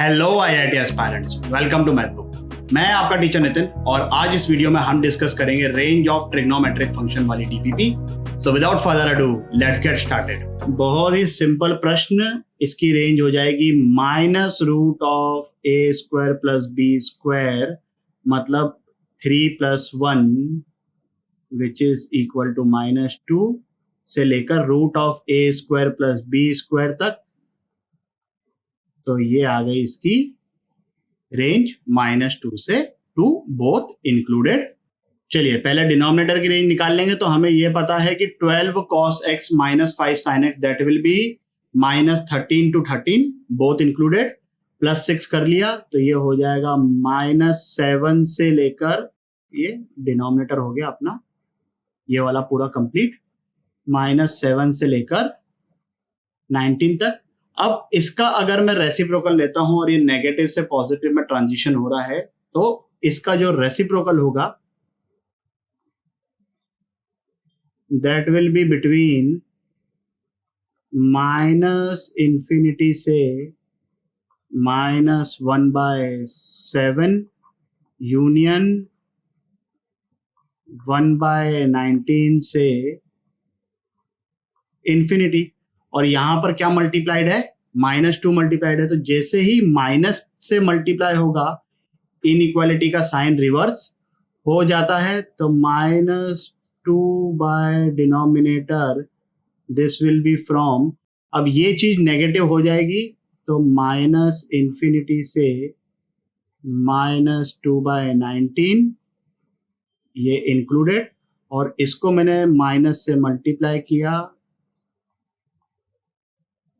Hello IIT aspirants, welcome to Mathbook. मैं आपका teacher Nitin और आज इस वीडियो में हम डिस्कस करेंगे रेंज ऑफ ट्रिग्नोमेट्रिक फंक्शन वाली DPP. So without further ado let's get started. बहुत ही सिंपल प्रश्न, इसकी रेंज हो जाएगी -√(a² + b², मतलब 3 + 1 विच इज इक्वल टू -2 से लेकर √(a² + b² तक। तो ये आ गई इसकी रेंज -2 से 2 बोथ इंक्लूडेड। चलिए पहले डिनोमिनेटर की रेंज निकाल लेंगे। तो हमें ये पता है कि 12 cos x - 5 sin x that will B -13 to 13 both included, +6 कर लिया तो ये हो जाएगा -7 से लेकर, ये डिनोमिनेटर हो गया अपना ये वाला पूरा कंप्लीट, -7 से लेकर 19 तक। अब इसका अगर मैं रेसिप्रोकल लेता हूं और ये नेगेटिव से पॉजिटिव में ट्रांजिशन हो रहा है तो इसका जो रेसिप्रोकल होगा दैट विल बी बिटवीन -∞ से -1/7 यूनियन 1/19 से इंफिनिटी। और यहां पर क्या मल्टीप्लाइड है? -2 मल्टीप्लाइड है। तो जैसे ही माइनस से मल्टीप्लाई होगा इनइक्वालिटी का साइन रिवर्स हो जाता है। तो -2 by denominator this will be from, अब ये चीज नेगेटिव हो जाएगी तो -∞ से -2/19 ये इंक्लूडेड, और इसको मैंने माइनस से मल्टीप्लाई किया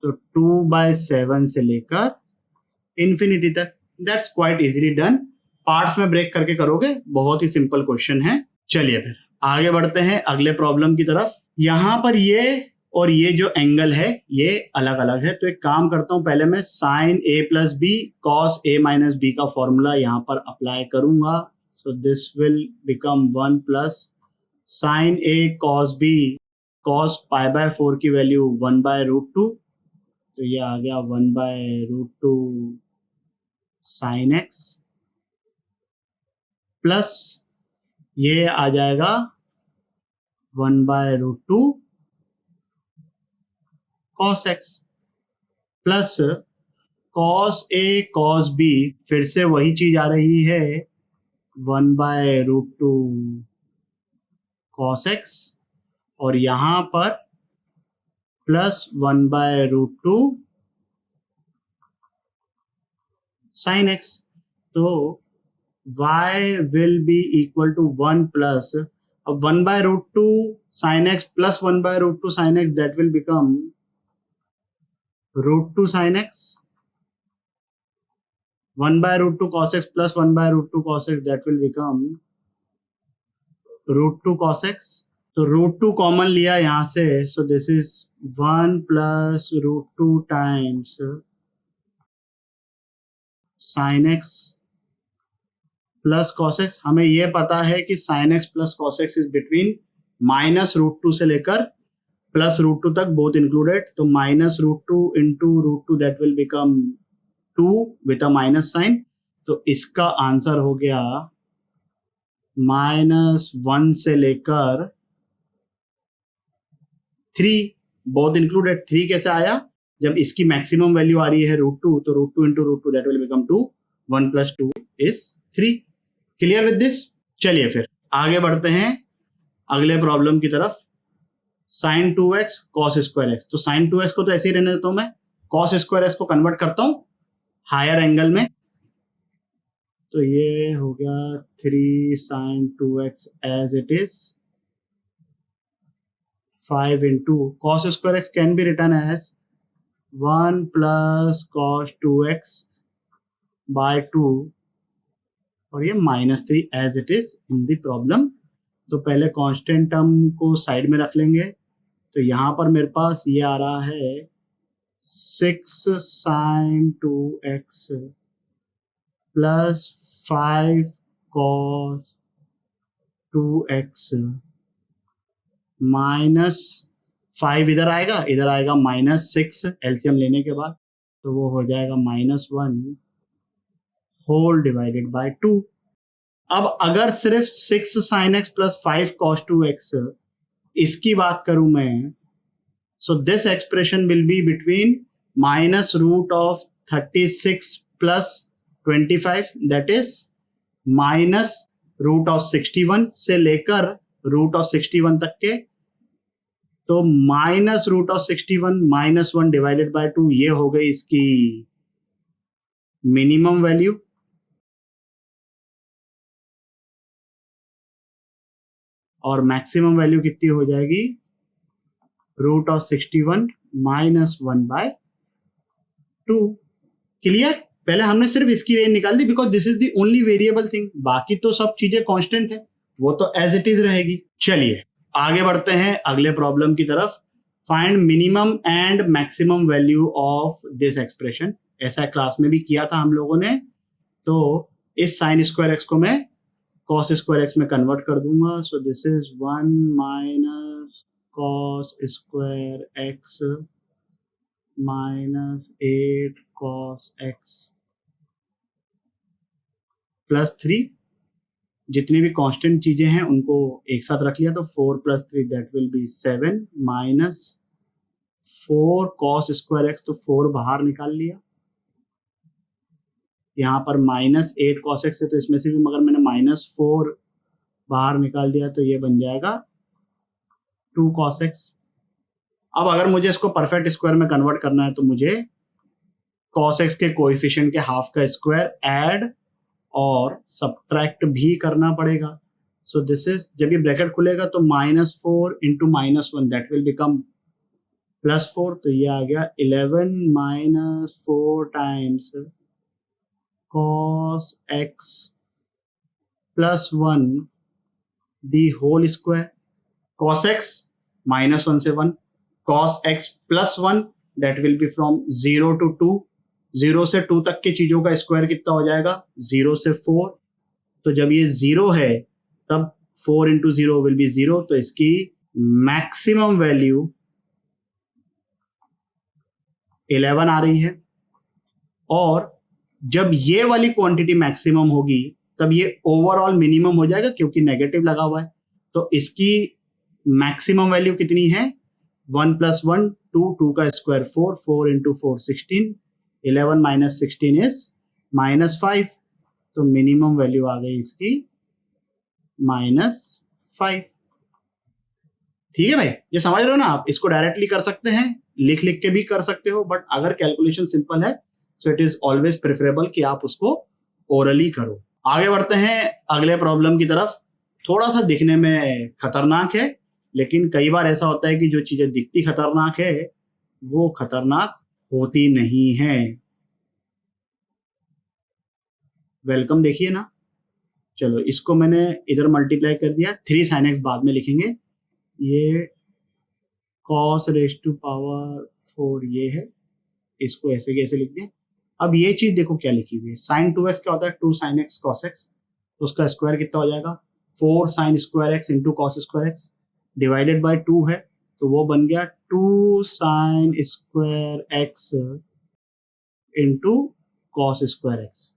तो 2/7 से लेकर इंफिनिटी तक। That's quite easily done. Parts में ब्रेक करके करोगे, बहुत ही सिंपल क्वेश्चन है। चलिए फिर आगे बढ़ते हैं अगले प्रॉब्लम की तरफ। यहां पर ये और ये जो एंगल है ये अलग अलग है। तो एक काम करता हूं, पहले मैं sin a + b cos a - b का फॉर्मूला यहां पर अप्लाई करूंगा। So this will become 1 + sin a cos b cos π/4 की वैल्यू 1/√2, तो ये आ गया 1/√2 sin x प्लस ये आ जाएगा 1/√2 cos x plus cos a cos b, फिर से वही चीज आ रही है 1/√2 cos x, और यहां पर प्लस 1/√2 sin x। तो y will be equal to 1 plus, अब 1/√2 sin x plus 1/√2 sin x that will become √2 sin x, 1/√2 cos x plus 1/√2 cos x that will become √2 cos x। तो √2 common लिया यहां से, सो this is 1 + √2 times sin x plus cos x। हमें यह पता है कि sin x plus cos x is between -√2 से लेकर +√2 तक बोथ इंक्लूडेड। तो -√2 into √2 that will become 2 with a minus sign. तो इसका आंसर हो गया -1 से लेकर 3 बोथ इंक्लूडेड। 3 कैसे आया? जब इसकी मैक्सिमम वैल्यू आ रही है √2, तो √2 into √2 that will become 2, 1 + 2 is 3। Clear with this? चलिए फिर आगे बढ़ते हैं अगले प्रॉब्लम की तरफ। sin 2x cos square x, तो sin 2x को तो ऐसे ही रहने देता हूं मैं, cos स्क्वायर x को कन्वर्ट करता हूं हायर एंगल में। तो ये हो गया 3 sin 2x as it is 5 into cos square x can be written as 1 + cos 2x by 2, और ये -3 as it is in the problem. तो पहले कांस्टेंट टर्म को साइड में रख लेंगे। तो यहां पर मेरे पास ये आ रहा है 6 sin 2x plus 5 cos 2x -5 इधर आएगा, इधर आएगा -6 एलसीएम लेने के बाद, तो वो हो जाएगा -1 होल डिवाइडेड बाय 2। अब अगर सिर्फ 6 sin x plus 5 cos 2x इसकी बात करूं मैं, so this expression will be between minus root of 36 plus 25 that is minus root of 61 से लेकर रूट ऑफ 61 तक के। तो minus root of 61 minus 1 divided by 2 ये हो गई इसकी मिनिमम वैल्यू। और मैक्सिमम वैल्यू कितनी हो जाएगी, root of 61 minus 1 by 2। Clear? पहले हमने सिर्फ इसकी रेंज निकाल दी because this is the only variable thing, बाकी तो सब चीजें कांस्टेंट है, वो तो एज इट इज रहेगी। चलिए आगे बढ़ते हैं अगले प्रॉब्लम की तरफ। Find minimum and maximum value of this expression. ऐसा क्लास में भी किया था हम लोगों ने। तो इस साइन स्क्वायर एक्स को मैं कॉस स्क्वायर एक्स में कन्वर्ट कर दूंगा। सो this is 1 minus cos square x minus 8 cos x plus 3। जितनी भी कांस्टेंट चीजें हैं उनको एक साथ रख लिया, तो 4 plus 3 that will B 7 minus 4 cos square x, तो 4 बाहर निकाल लिया। यहाँ पर माइनस 8 कॉस एक्स है तो इसमें से भी मगर मैंने माइनस 4 बाहर निकाल दिया, तो ये बन जाएगा 2 कॉस एक्स। अब अगर मुझे इसको परफेक्ट स्क्वायर में कन्वर्ट करना है तो मुझे कॉस एक्स के कोएफिशिएंट के हाफ का स्क्वायर ऐड और सब्ट्रैक्ट भी करना पड़ेगा। सो दिस इज, जब ये ब्रैकेट खुलेगा तो -4 इंटू -1 दैट विल बिकम +4, तो ये आ गया 11 minus 4 times cos x plus 1 the whole square. cos x -1 से 1, cos x plus 1 that will be from 0 to 2। 0 से 2 तक की चीजों का स्क्वायर कितना हो जाएगा, 0 से 4। तो जब ये 0 है तब 4 इंटू 0 विल बी 0, तो इसकी मैक्सिमम वैल्यू 11 आ रही है। और जब ये वाली क्वांटिटी मैक्सिमम होगी तब ये ओवरऑल मिनिमम हो जाएगा क्योंकि नेगेटिव लगा हुआ है। तो इसकी मैक्सिमम वैल्यू कितनी है, 1 प्लस 1 2, 2 का स्क्वायर 4, 4 इंटू 4 16, 11 माइनस 16 इज -5। तो मिनिमम वैल्यू आ गई इसकी -5। ठीक है भाई, ये समझ रहे हो ना आप? इसको डायरेक्टली कर सकते हैं, लिख लिख के भी कर सकते हो, बट अगर कैलकुलेशन सिंपल है so it is always preferable कि आप उसको ओरली करो। आगे बढ़ते हैं अगले प्रॉब्लम की तरफ। थोड़ा सा दिखने में खतरनाक है, लेकिन कई बार ऐसा होता है कि जो चीजें दिखती खतरनाक है वो खतरनाक होती नहीं है। वेलकम देखिए ना। चलो इसको मैंने इधर मल्टीप्लाई कर दिया, 3 sin x बाद में लिखेंगे। ये cos रेज टू पावर 4 ये है, इसको ऐसे कैसे लिख दें। अब ये चीज देखो क्या लिखी हुई है, sin 2x क्या होता है, 2 sin x cos x, तो उसका स्क्वायर कितना हो जाएगा, 4 sin square x into cos square x divided by 2 है, तो वो बन गया 2 sin square x into cos square x।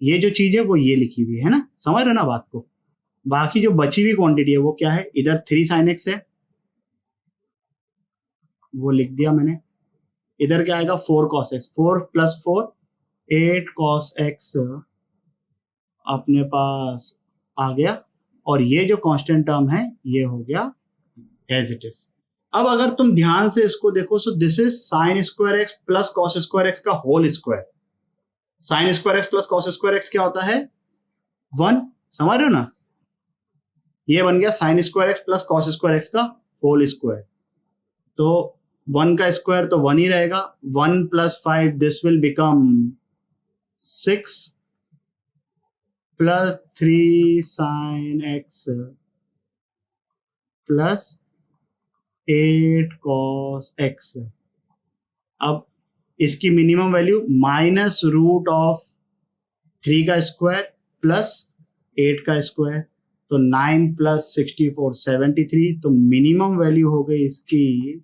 ये जो चीज है वो ये लिखी हुई है ना, समझ रहे हो ना बात को। बाकी जो बची हुई क्वांटिटी है वो क्या है, इधर 3 sin x है वो लिख दिया मैंने, इधर क्या आएगा 4 cos x, 4 plus 4 8 cos x अपने पास आ गया, और ये जो कांस्टेंट टर्म है ये हो गया एज इट इज। अब अगर तुम ध्यान से इसको देखो, so this is sine square x plus cos square x का whole square. Sine square x plus cos square x क्या होता है, 1, समझ रहे हो ना। ये बन गया sine square x plus cos square x का होल स्क्वायर, तो 1 का स्क्वायर तो 1 ही रहेगा, 1 plus 5 this will become 6 plus 3 sine x plus 8 cos x. अब इसकी minimum value minus root of 3 का स्क्वायर प्लस 8 का स्क्वायर, तो 9 प्लस 64 73, तो मिनिमम वैल्यू हो गई इसकी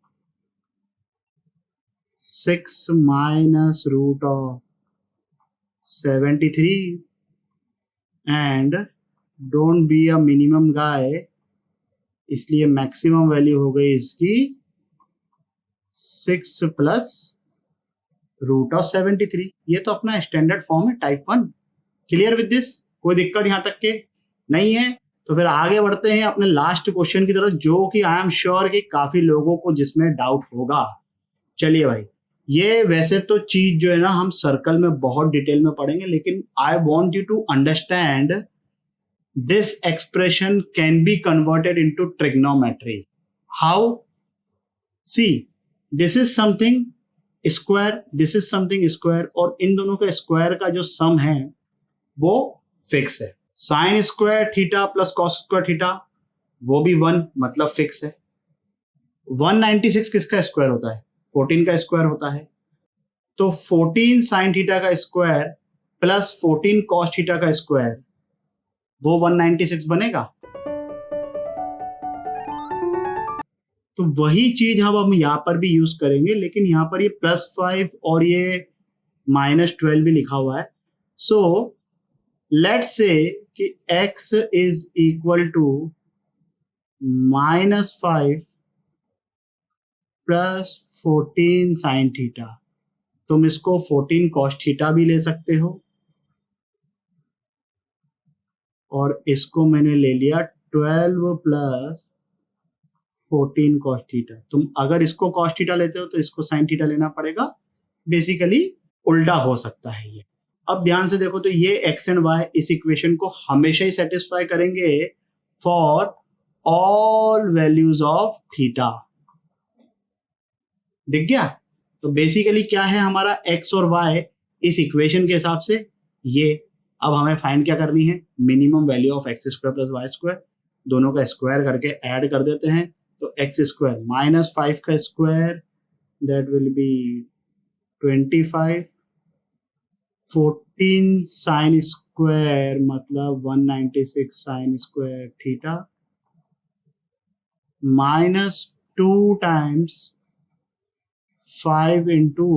6 minus root of 73 and don't be a minimum guy, इसलिए मैक्सिमम वैल्यू हो गई इसकी 6 प्लस रूट ऑफ 73। ये तो अपना स्टैंडर्ड फॉर्म है टाइप 1। Clear with this? कोई दिक्कत यहां तक के नहीं है? तो फिर आगे बढ़ते हैं अपने लास्ट क्वेश्चन की तरफ, जो कि आई एम श्योर कि काफी लोगों को जिसमें डाउट होगा। चलिए भाई, ये वैसे तो चीज जो है ना हम सर्कल में बहुत डिटेल में पढ़ेंगे, लेकिन I want you to understand this expression can be converted into trigonometry. How? See, this is something square, this is something square, और इन दोनों का स्क्वायर का जो सम है वो फिक्स है। Sign square theta plus cos square theta वो भी 1, मतलब फिक्स है। 196 किसका स्क्वायर होता है? 14 का स्क्वायर होता है। तो 14 साइन थीटा का स्क्वायर प्लस 14 कॉस थीटा का स्क्वायर वो 196 बनेगा। तो वही चीज हम यहां पर भी यूज करेंगे, लेकिन यहां पर ये +5 और ये -12 भी लिखा हुआ है। सो लेट्स से कि x is equal to -5 plus 14 sine theta. तुम इसको 14 कॉस थीटा भी ले सकते हो, और इसको मैंने ले लिया 12 प्लस 14 कॉस थीटा। तुम अगर इसको कॉस थीटा लेते हो तो इसको साइन थीटा लेना पड़ेगा। बेसिकली उल्टा हो सकता है ये। अब ध्यान से देखो, तो ये एक्स एंड वाई इस इक्वेशन को हमेशा ही सेटिस्फाई करेंगे for all values of theta. दिख गया? तो बेसिकली क्या है हमारा एक्स और वाई इस इक्वेशन के हिसाब से ये। अब हमें फाइंड क्या करनी है? Minimum value of x square plus y square. दोनों का स्क्वायर करके ऐड कर देते हैं, तो एक्स स्क्वायर -5 का square that will B 25, 14 sine square मतलब 196 sine square theta, -2 times 5 into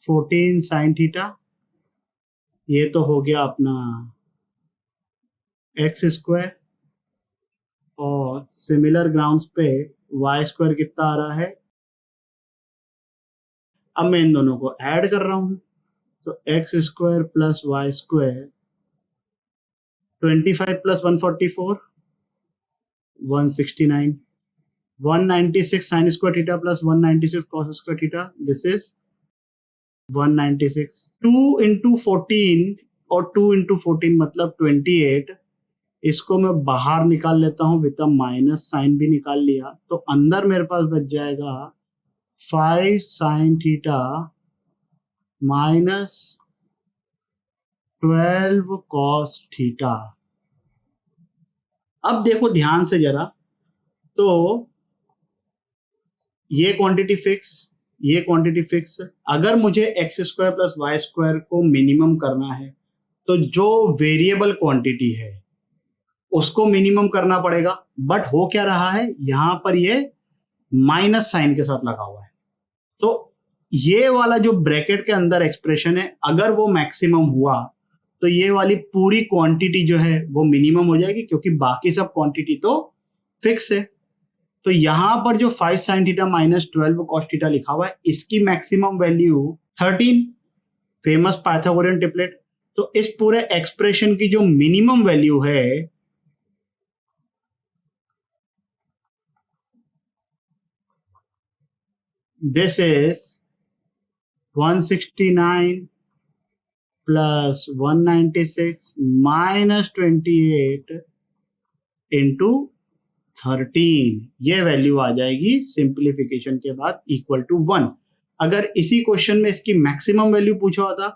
14 sine theta. ये तो हो गया अपना एक्स स्क्वायर, और सिमिलर ग्राउंड्स पे वाई स्क्वायर कितना आ रहा है। अब मैं इन दोनों को ऐड कर रहा हूं, तो x square plus y square 25 plus 144 169, 196 sine square theta plus 196 cos square theta, this is 196। 2 into 14 और 2 इंटू 14 मतलब 28। इसको मैं बाहर निकाल लेता हूं, विद माइनस साइन भी निकाल लिया, तो अंदर मेरे पास बच जाएगा 5 sine theta minus 12 cos theta. अब देखो ध्यान से जरा, तो ये क्वांटिटी फिक्स, ये क्वांटिटी फिक्स। अगर मुझे x square plus y square को मिनिमम करना है, तो जो वेरिएबल क्वांटिटी है उसको मिनिमम करना पड़ेगा। बट हो क्या रहा है, यहां पर ये माइनस साइन के साथ लगा हुआ है, तो ये वाला जो ब्रैकेट के अंदर एक्सप्रेशन है, अगर वो मैक्सिमम हुआ तो ये वाली पूरी क्वांटिटी जो है वो मिनिमम हो जाएगी, क्योंकि बाकी सब क्वांटिटी तो फिक्स है। तो यहां पर जो 5 sine theta minus 12 cos theta लिखा हुआ है, इसकी maximum value 13, famous Pythagorean triplet. तो इस पूरे एक्सप्रेशन की जो मिनिमम वैल्यू है this is 169 plus 196 minus 28 into 13। ये वैल्यू आ जाएगी सिंप्लीफिकेशन के बाद इक्वल टू 1। अगर इसी क्वेश्चन में इसकी मैक्सिमम वैल्यू पूछा होता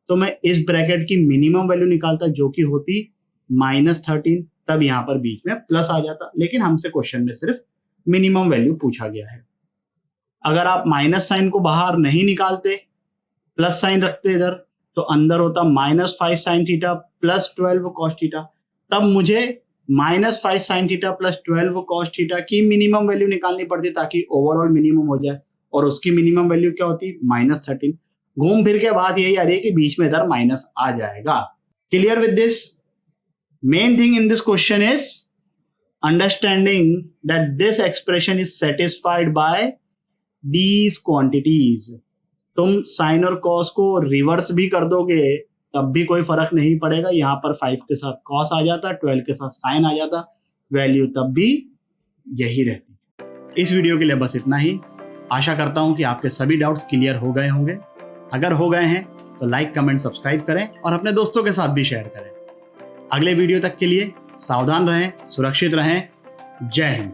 तो मैं इस ब्रैकेट की मिनिमम वैल्यू निकालता, जो कि होती -13, तब यहां पर बीच में प्लस आ जाता। लेकिन हमसे क्वेश्चन में सिर्फ मिनिमम वैल्यू पूछा गया है। अगर आप माइनस साइन को बाहर नहीं निकालते, प्लस साइन रखते इधर, तो अंदर होता -5 sine theta plus 12 cos theta. तब मुझे -5 sine theta plus 12 cos theta की मिनिमम वैल्यू निकालनी पड़ती, ताकि ओवरऑल मिनिमम हो जाए। और उसकी मिनिमम वैल्यू क्या होती? -13। घूम फिर के बात यही आ रही है कि बीच में इधर माइनस आ जाएगा। Clear with this? Main thing in this question is understanding that this expression is satisfied by these quantities. तुम साइन और कॉस को रिवर्स भी कर दोगे तब भी कोई फर्क नहीं पड़ेगा। यहाँ पर 5 के साथ कॉस आ जाता, 12 के साथ साइन आ जाता, वैल्यू तब भी यही रहती। इस वीडियो के लिए बस इतना ही। आशा करता हूँ कि आपके सभी डाउट्स क्लियर हो गए होंगे। अगर हो गए हैं तो लाइक, कमेंट, सब्सक्राइब करें और अपने दोस्तों के साथ भी शेयर करें। अगले वीडियो तक के लिए सावधान रहें, सुरक्षित रहें। जय हिंद।